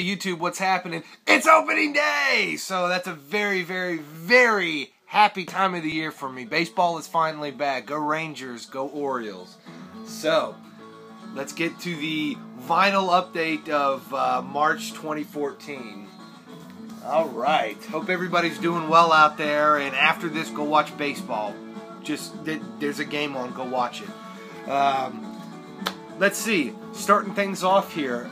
YouTube, what's happening? It's opening day! So that's a very, very, very happy time of the year for me. Baseball is finally back. Go Rangers, go Orioles. So, let's get to the vinyl update of March 2014. Alright, hope everybody's doing well out there, and after this, go watch baseball. Just, there's a game on, go watch it. Let's see, starting things off here.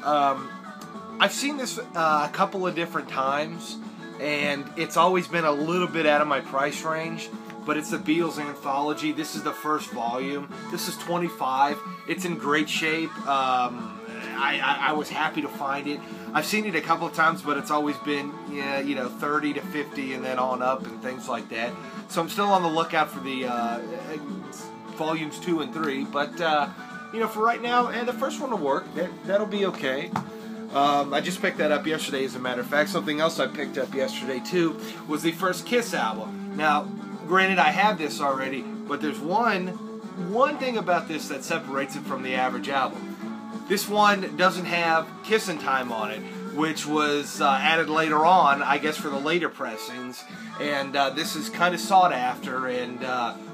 I've seen this a couple of different times, and it's always been a little bit out of my price range, but it's the Beatles Anthology. This is the first volume. This is 25. It's in great shape. I was happy to find it. I've seen it a couple of times, but it's always been, yeah, you know, 30 to 50 and then on up and things like that. So I'm still on the lookout for the volumes 2 and 3, but you know, for right now, and the first one will work. That'll be okay. I just picked that up yesterday, as a matter of fact. Something else I picked up yesterday, too, was the first Kiss album. Now, granted, I have this already, but there's one thing about this that separates it from the average album. This one doesn't have Kissin' Time on it, which was added later on, I guess, for the later pressings. And this is kind of sought after and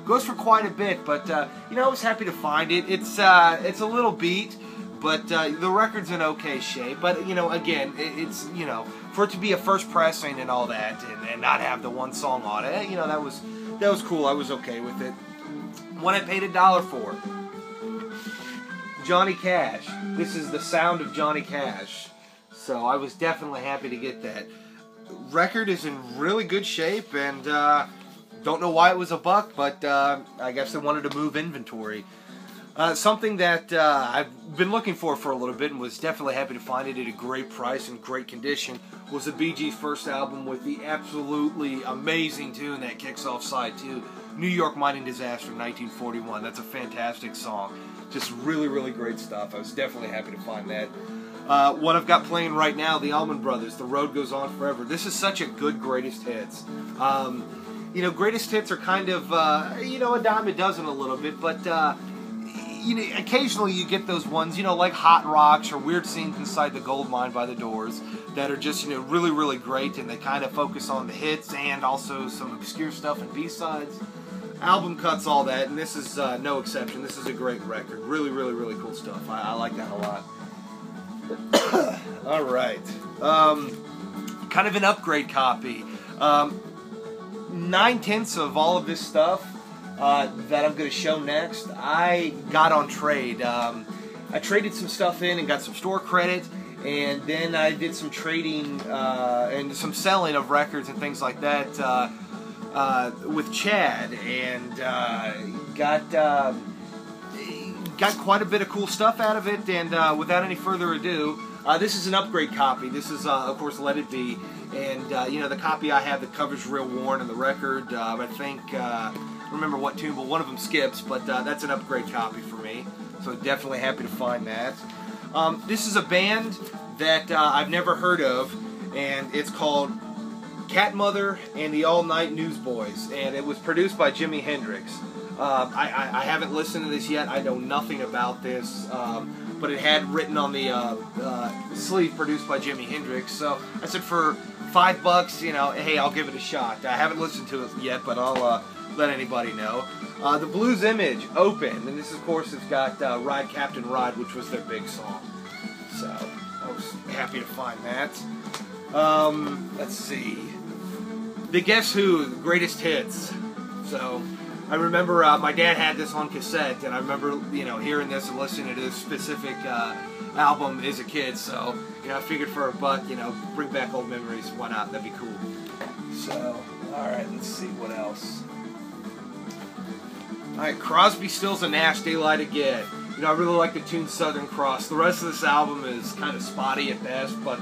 goes for quite a bit. But, you know, I was happy to find it. It's a little beat. But the record's in okay shape. But, you know, again, it's, you know, for it to be a first pressing and all that and not have the one song on it, you know, that was cool. I was okay with it. One I paid $1 for. Johnny Cash. This is the sound of Johnny Cash. So I was definitely happy to get that. Record is in really good shape, and don't know why it was $1, but I guess they wanted to move inventory. Something that I've been looking for a little bit and was definitely happy to find it at a great price and great condition was the Bee Gees' first album with the absolutely amazing tune that kicks off side 2, New York Mining Disaster 1941. That's a fantastic song. Just really, really great stuff. I was definitely happy to find that. What I've got playing right now, the Allman Brothers, The Road Goes On Forever. This is such a good greatest hits. You know, greatest hits are kind of, you know, a dime a dozen a little bit, but you know, occasionally you get those ones, you know, like Hot Rocks or Weird Scenes Inside the Gold Mine by the Doors that are just, you know, really, really great, and they kind of focus on the hits and also some obscure stuff and B-sides. Album cuts, all that, and this is no exception. This is a great record. Really, really, really cool stuff. I like that a lot. All right. Kind of an upgrade copy. 9/10 of all of this stuff that I'm going to show next, I got on trade. I traded some stuff in and got some store credit, and then I did some trading and some selling of records and things like that with Chad, and got quite a bit of cool stuff out of it. And without any further ado, this is an upgrade copy. This is, of course, Let It Be, and you know, the copy I have, the cover's real worn, and the record, I think, I don't remember what tune, but one of them skips, but that's an upgrade copy for me, so definitely happy to find that. This is a band that I've never heard of, and it's called Cat Mother and the All Night Newsboys, and it was produced by Jimi Hendrix. I haven't listened to this yet. I know nothing about this, but it had written on the sleeve, produced by Jimi Hendrix. So I said, for $5, you know, hey, I'll give it a shot. I haven't listened to it yet, but I'll let anybody know. The Blues Image, Open, and this, of course, has got Ride Captain Ride, which was their big song. So I was happy to find that. Let's see. The Guess Who, the Greatest Hits. So I remember my dad had this on cassette, and I remember, you know, hearing this and listening to this specific album as a kid. So, you know, I figured for $1, you know, bring back old memories. Why not? That'd be cool. So, all right, let's see what else. All right, Crosby, Stills, and Nash, Daylight Again. You know, I really like the tune Southern Cross. The rest of this album is kind of spotty at best, but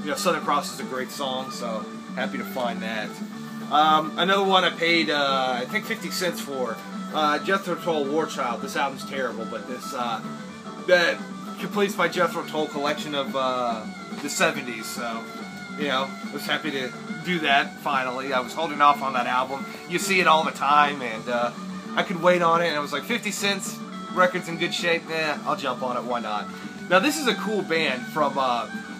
you know, Southern Cross is a great song, so happy to find that. Another one I paid, I think 50 cents for, Jethro Tull, War Child. This album's terrible, but this, that completes my Jethro Tull collection of the 70s, so, you know, I was happy to do that, finally. I was holding off on that album. You see it all the time, and I could wait on it, and it was like 50 cents, record's in good shape, I'll jump on it, why not? Now, this is a cool band from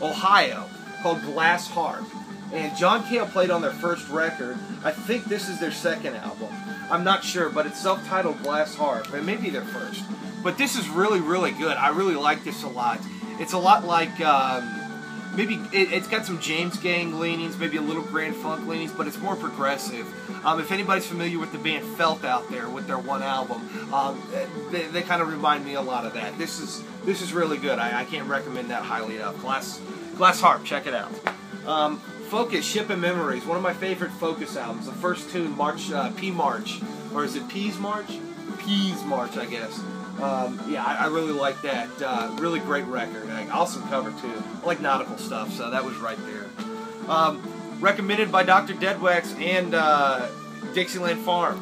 Ohio. called Glass Harp. And John Cale played on their first record. I think this is their second album. I'm not sure, but it's self-titled Glass Harp. It may be their first. But this is really, really good. I really like this a lot. It's a lot like, maybe it's got some James Gang leanings, maybe a little Grand Funk leanings, but it's more progressive. If anybody's familiar with the band Felt out there with their one album, they kind of remind me a lot of that. This is really good. I can't recommend that highly enough. Glass Harp, check it out. Focus, Shipping Memories, one of my favorite Focus albums. The first tune, P March, or is it Peas March? Peas March, I guess. Yeah, I really like that. Really great record. Awesome cover too. I like nautical stuff, so that was right there. Recommended by Dr. Deadwax and Dixieland Farm.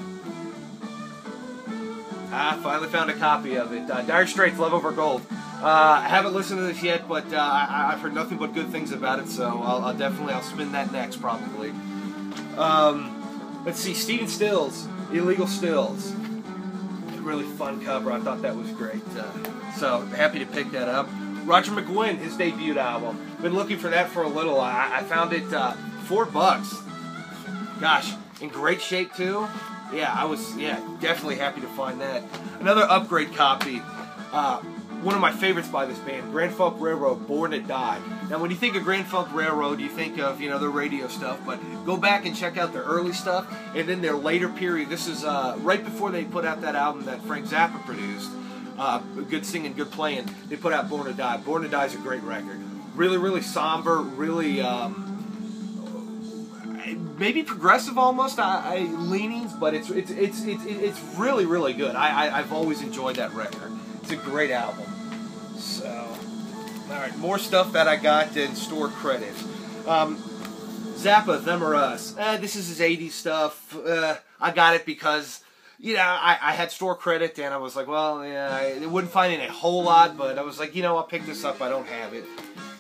I finally found a copy of it. Dire Straits, Love Over Gold. I haven't listened to this yet, but I've heard nothing but good things about it, so I'll definitely spin that next probably. Let's see, Stephen Stills, Illegal Stills. Really fun cover. I thought that was great. So happy to pick that up. Roger McGuinn, his debut album. Been looking for that for a little. I found it $4. Gosh, in great shape too. Yeah, I was definitely happy to find that. Another upgrade copy. One of my favorites by this band, Grand Funk Railroad, Born to Die. Now, when you think of Grand Funk Railroad, you think of, the radio stuff, but go back and check out their early stuff, and then their later period. This is right before they put out that album that Frank Zappa produced, Good Singing, Good Playing. They put out Born to Die. Born to Die is a great record. Really, really somber, really, maybe progressive almost, leanings, but it's really, really good. I've always enjoyed that record. It's a great album. So, alright, more stuff that I got in store credit. Zappa, Them or Us. This is his 80s stuff. I got it because, I had store credit and I was like, well, yeah, I wouldn't find it a whole lot, but I was like, I'll pick this up. I don't have it.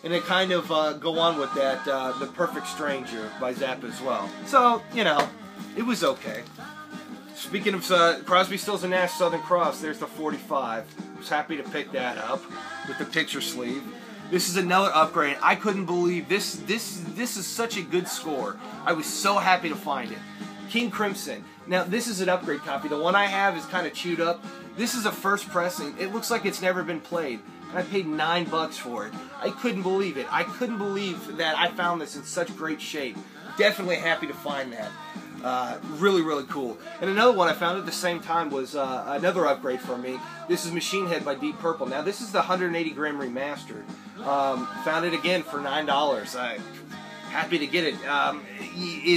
And it kind of go on with that, The Perfect Stranger by Zappa as well. So, it was okay. Speaking of Crosby, Stills, and Nash Southern Cross, there's the 45. I was happy to pick that up with the picture sleeve. This is another upgrade. I couldn't believe this. This is such a good score. I was so happy to find it. King Crimson. Now, this is an upgrade copy. The one I have is kind of chewed up. This is a first pressing. It looks like it's never been played. And I paid $9 for it. I couldn't believe it. I couldn't believe that I found this in such great shape. Definitely happy to find that. Really, really cool. And another one I found at the same time was another upgrade for me. This is Machine Head by Deep Purple. Now, this is the 180 gram remastered. Found it again for $9. Happy to get it.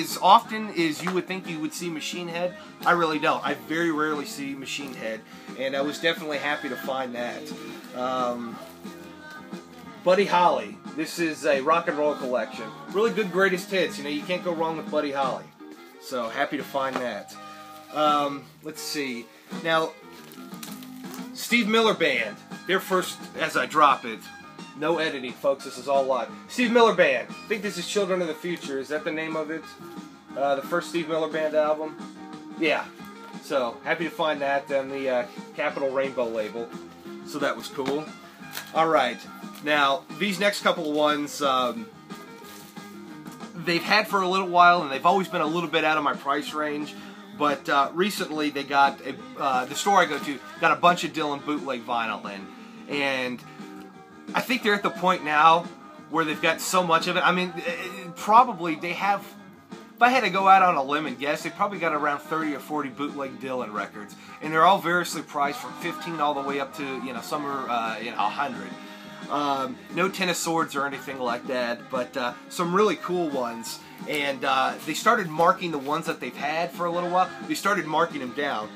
As often as you would think you would see Machine Head, I really don't. I very rarely see Machine Head, and I was definitely happy to find that. Buddy Holly. This is a rock and roll collection. Really good greatest hits. You can't go wrong with Buddy Holly. So, happy to find that. Let's see. Now, Steve Miller Band. Their first, as I drop it. No editing, folks. This is all live. Steve Miller Band. I think this is Children of the Future. Is that the name of it? The first Steve Miller Band album? Yeah. So, happy to find that on the Capital Rainbow label. So, that was cool. Alright. Now, these next couple of ones... they've had for a little while, and they've always been a little bit out of my price range. But recently, they got the store I go to got a bunch of Dylan bootleg vinyl in, and I think they're at the point now where they've got so much of it. I mean, probably they have. If I had to go out on a limb and guess, they probably got around 30 or 40 bootleg Dylan records, and they're all variously priced from $15 all the way up to some are $100. No Ten of Swords or anything like that, but some really cool ones. And they started marking the ones that they've had for a little while. They started marking them down.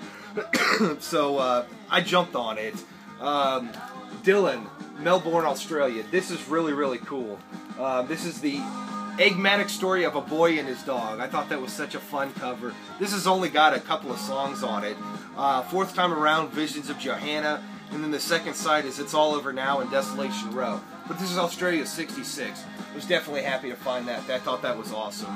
So I jumped on it. Dylan, Melbourne, Australia. This is really, really cool. This is the enigmatic story of a boy and his dog. I thought that was such a fun cover. This has only got a couple of songs on it. Fourth time around, Visions of Johanna. And then the second side is It's All Over Now and Desolation Row. But this is Australia 66. I was definitely happy to find that. I thought that was awesome.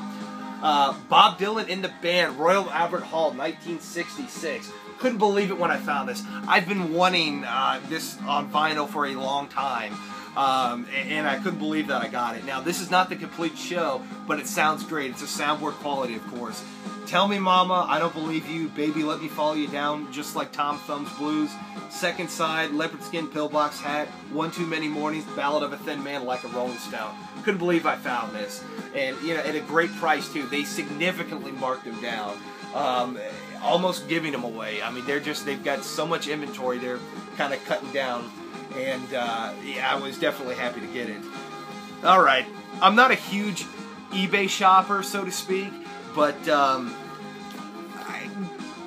Bob Dylan in the Band, Royal Albert Hall, 1966. Couldn't believe it when I found this. I've been wanting this on vinyl for a long time. and I couldn't believe that I got it. Now, this is not the complete show, but it sounds great. It's a soundboard quality, of course. Tell Me Mama, I Don't Believe You, Baby Let Me Follow You Down, Just Like Tom Thumb's Blues, Second Side, Leopard Skin Pillbox Hat, One Too Many Mornings, Ballad of a Thin Man Like a Rolling Stone. Couldn't believe I found this. And, you know, at a great price, too. They significantly marked them down. Almost giving them away. I mean, they've got so much inventory, they're kind of cutting down. And, yeah, I was definitely happy to get it. Alright, I'm not a huge eBay shopper, so to speak, but, I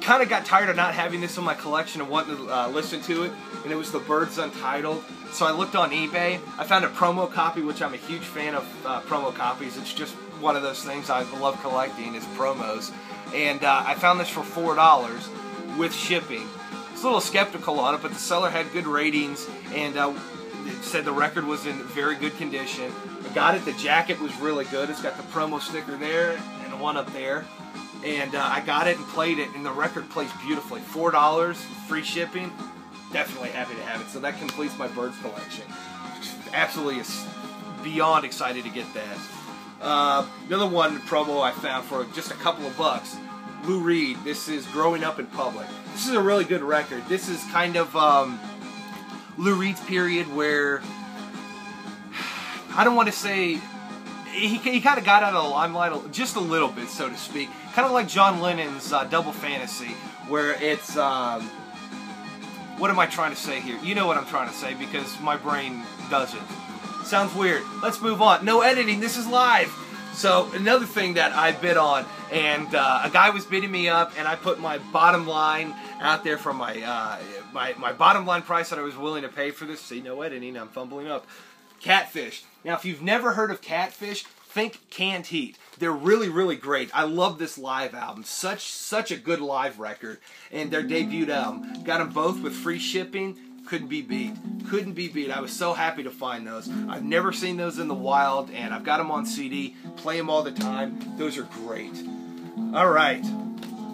kind of got tired of not having this in my collection and wanting to listen to it, and it was The Byrds Untitled. So I looked on eBay. I found a promo copy, which I'm a huge fan of promo copies. It's just one of those things I love collecting is promos. And I found this for $4 with shipping. I was a little skeptical on it, but the seller had good ratings and it said the record was in very good condition. I got it. The jacket was really good. It's got the promo sticker there and the one up there. And I got it and played it, and the record plays beautifully. $4, free shipping. Definitely happy to have it. So that completes my Byrds collection. Absolutely beyond excited to get that. Another one promo I found for just a couple of bucks. Lou Reed. This is Growing Up in Public. This is a really good record. This is kind of Lou Reed's period where I don't want to say he kind of got out of the limelight just a little bit, so to speak. Kind of like John Lennon's Double Fantasy, where it's what am I trying to say here? You know what I'm trying to say because my brain doesn't. Sounds weird. Let's move on. No editing. This is live. So another thing that I bid on, and a guy was bidding me up, and I put my bottom line out there for my my bottom line price that I was willing to pay for this. See, no editing. I'm fumbling up. Catfish. Now, if you've never heard of Catfish, think Canned Heat. They're really, really great. I love this live album. Such a good live record. And their debut album. Got them both with free shipping. Couldn't be beat. Couldn't be beat. I was so happy to find those. I've never seen those in the wild, and I've got them on CD. Play them all the time. Those are great. All right.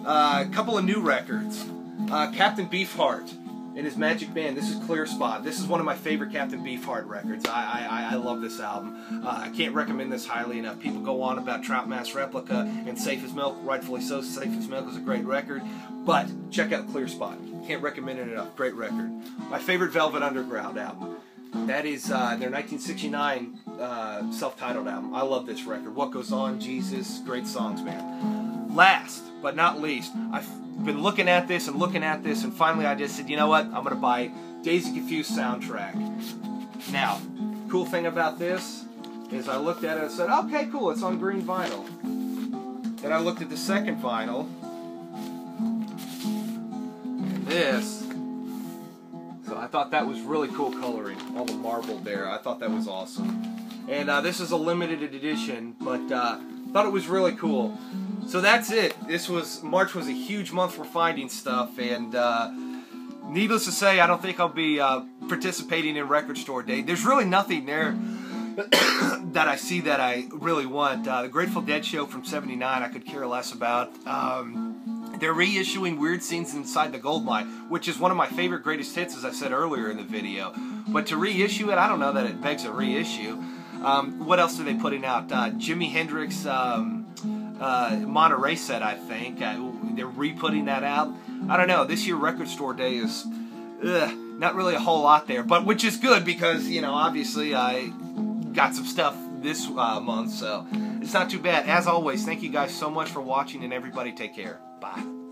A couple of new records. Captain Beefheart and his Magic Band. This is Clear Spot. This is one of my favorite Captain Beefheart records. I love this album. I can't recommend this highly enough. People go on about Trout Mask Replica and Safe as Milk. Rightfully so. Safe as Milk is a great record. But check out Clear Spot. Can't recommend it enough. Great record. My favorite Velvet Underground album. That is their 1969 self-titled album. I love this record. What Goes On, Jesus. Great songs, man. Last but not least, I've been looking at this and finally I just said, you know what, I'm going to buy Dazed and Confused soundtrack. Now, cool thing about this is I looked at it and said, okay, cool, it's on green vinyl. Then I looked at the second vinyl, and this, so I thought that was really cool coloring, all the marble there. I thought that was awesome. And this is a limited edition, but thought it was really cool. So that's it. March was a huge month for finding stuff, and needless to say, I don't think I'll be participating in Record Store Day. There's really nothing there that I see that I really want. The Grateful Dead show from '79 I could care less about. They're reissuing Weird Scenes Inside the Goldmine, which is one of my favorite greatest hits, as I said earlier in the video. But to reissue it, I don't know that it begs a reissue. What else are they putting out? Jimi Hendrix Monterey set, I think. They're re-putting that out. I don't know. This year Record Store Day is not really a whole lot there, but which is good because, you know, obviously I got some stuff this month, so it's not too bad. As always, thank you guys so much for watching, and everybody take care. Bye.